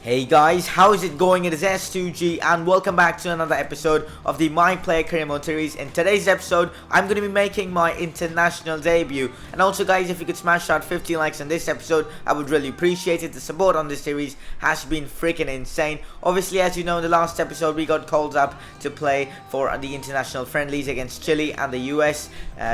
Hey guys, how is it going? It is S2G and welcome back to another episode of the My Player Career Mode series. In today's episode, I'm going to be making my international debut. And also guys, if you could smash out 50 likes on this episode, I would really appreciate it. The support on this series has been freaking insane. Obviously, as you know, in the last episode, we got called up to play for the international friendlies against Chile and the US.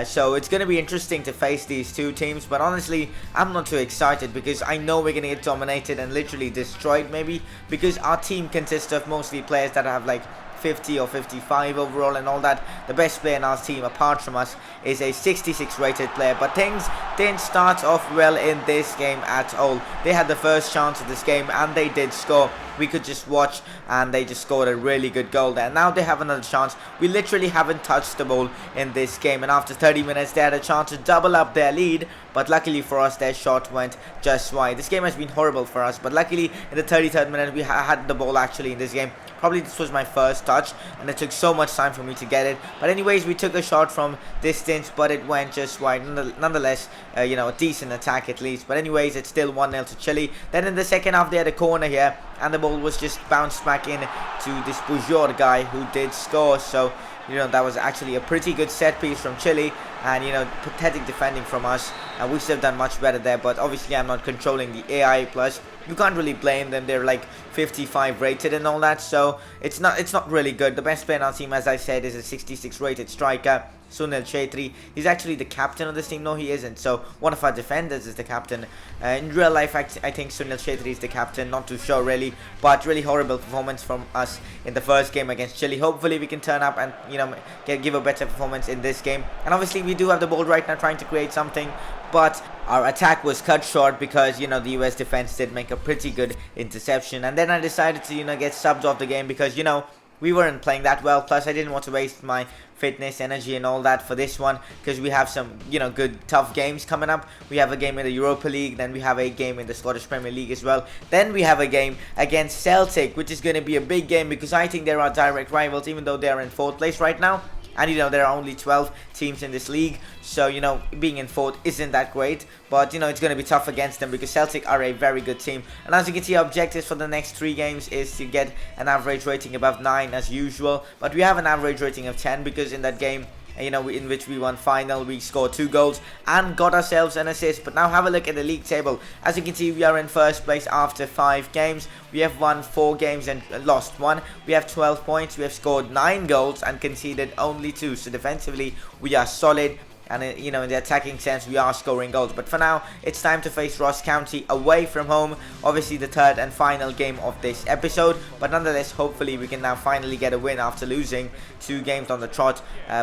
So it's going to be interesting to face these two teams. But honestly, I'm not too excited because I know we're going to get dominated and literally destroyed maybe, because our team consists of mostly players that have like 50 or 55 overall and all that. The best player in our team apart from us is a 66 rated player, but things didn't start off well in this game at all. They had the first chance of this game and they did score. We could just watch and they just scored a really good goal there. Now they have another chance. We literally haven't touched the ball in this game, and after 30 minutes they had a chance to double up their lead, but luckily for us their shot went just wide. This game has been horrible for us, but luckily in the 33rd minute we had the ball actually in this game. Probably this was my first touch and it took so much time for me to get it, but anyways, we took a shot from distance but it went just wide. Nonetheless, you know, a decent attack at least, but anyways, it's still 1-0 to Chile. Then in the second half they had a corner here and the ball was just bounced back in to this Borussia guy who did score. So you know, that was actually a pretty good set piece from Chile, and you know, pathetic defending from us, and we should have done much better there. But obviously I'm not controlling the AI plus. You can't really blame them. They're like 55 rated and all that, so it's not really good. The best player in our team, as I said, is a 66 rated striker, Sunil Chhetri. He's actually the captain of this team. No, he isn't. So one of our defenders is the captain. In real life, I think Sunil Chhetri is the captain. Not too sure really, but really horrible performance from us in the first game against Chile. Hopefully we can turn up and, you know, give a better performance in this game. And obviously we do have the ball right now, trying to create something, but our attack was cut short because, you know, the US defense did make a pretty good interception. And then I decided to, you know, get subbed off the game because, you know, we weren't playing that well. Plus I didn't want to waste my fitness, energy and all that for this one, because we have some, you know, good tough games coming up. We have a game in the Europa League, then we have a game in the Scottish Premier League as well. Then we have a game against Celtic, which is going to be a big game because I think they're our direct rivals, even though they're in 4th place right now. And you know, there are only 12 teams in this league, so you know, being in 4th isn't that great, but you know, it's going to be tough against them because Celtic are a very good team. And as you can see, our objectives for the next 3 games is to get an average rating above 9 as usual, but we have an average rating of 10 because in that game, you know, in which we won final, we scored 2 goals and got ourselves an assist. But now have a look at the league table. As you can see, we are in 1st place after 5 games. We have won 4 games and lost 1. We have 12 points. We have scored 9 goals and conceded only 2. So defensively, we are solid. And you know, in the attacking sense, we are scoring goals. But for now, it's time to face Ross County away from home. Obviously, the 3rd and final game of this episode. But nonetheless, hopefully, we can now finally get a win after losing 2 games on the trot.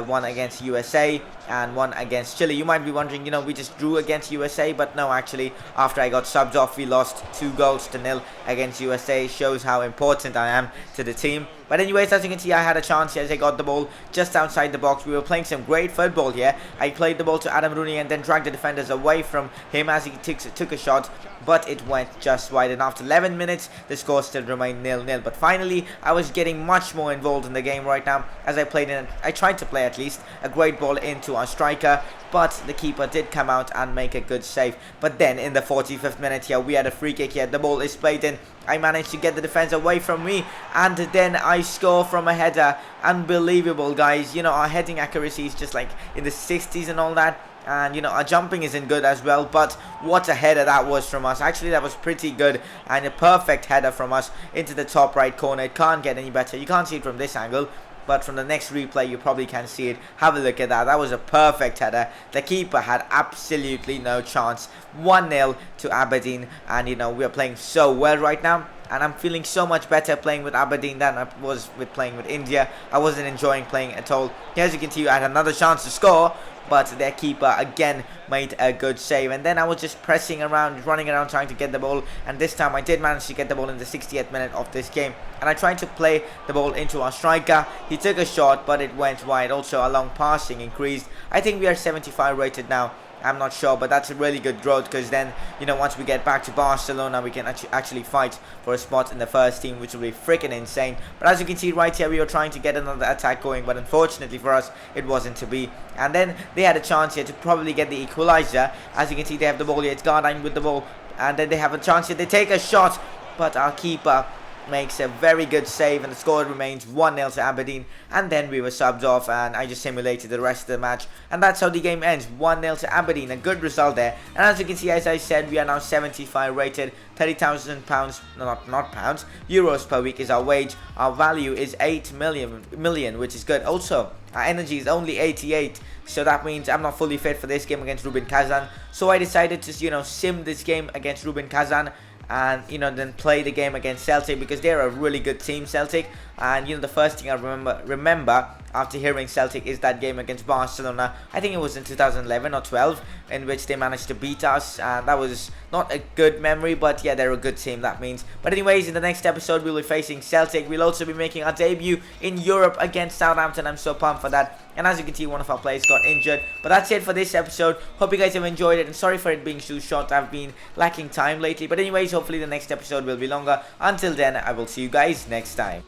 One against USA and one against Chile. You might be wondering, you know, we just drew against USA. But no, actually, after I got subbed off, we lost 2-0 against USA. Shows how important I am to the team. But anyways, as you can see, I had a chance here as I got the ball just outside the box. We were playing some great football here. I played the ball to Adam Rooney and then dragged the defenders away from him as he took a shot, but it went just wide. And after 11 minutes, the score still remained 0-0. But finally, I was getting much more involved in the game right now as I tried to play at least a great ball into our striker, but the keeper did come out and make a good save. But then in the 45th minute here, we had a free kick here. The ball is played in. I managed to get the defense away from me, and then I score from a header. Unbelievable, guys. You know, our heading accuracy is just like in the 60s and all that. And you know, our jumping isn't good as well, but what a header that was from us. Actually, that was pretty good, and a perfect header from us into the top right corner. It can't get any better. You can't see it from this angle, but from the next replay you probably can see it. Have a look at that. That was a perfect header. The keeper had absolutely no chance. 1-0 to Aberdeen, and you know, we are playing so well right now. And I'm feeling so much better playing with Aberdeen than I was with playing with India. I wasn't enjoying playing at all. As you can see, I had another chance to score, but their keeper again made a good save. And then I was just pressing around, running around trying to get the ball, and this time I did manage to get the ball in the 60th minute of this game. And I tried to play the ball into our striker. He took a shot, but it went wide. Also, a long passing increased. I think we are 75 rated now. I'm not sure, but that's a really good growth because then, you know, once we get back to Barcelona, we can actually fight for a spot in the first team, which will be freaking insane. But as you can see right here, we were trying to get another attack going, but unfortunately for us, it wasn't to be. And then they had a chance here to probably get the equalizer. As you can see, they have the ball here. It's Gardine with the ball, and then they have a chance here. They take a shot, but our keeper makes a very good save and the score remains 1-0 to Aberdeen, and then we were subbed off and I just simulated the rest of the match, and that's how the game ends. 1-0 to Aberdeen, a good result there. And as you can see, as I said, we are now 75 rated, £30,000, not pounds, euros per week is our wage. Our value is 8 million, which is good. Also, our energy is only 88, so that means I'm not fully fit for this game against Rubin Kazan, so I decided to sim this game against Rubin Kazan, and then play the game against Celtic, because they're a really good team, Celtic. And the first thing I remember after hearing Celtic is that game against Barcelona. I think it was in 2011 or 12, in which they managed to beat us, and that was not a good memory, but yeah, they're a good team, that means. But anyways, in the next episode we'll be facing Celtic. We'll also be making our debut in Europe against Southampton. I'm so pumped for that. And as you can see, one of our players got injured. But that's it for this episode. Hope you guys have enjoyed it, and sorry for it being too short. I've been lacking time lately. But anyways, hopefully the next episode will be longer. Until then, I will see you guys next time.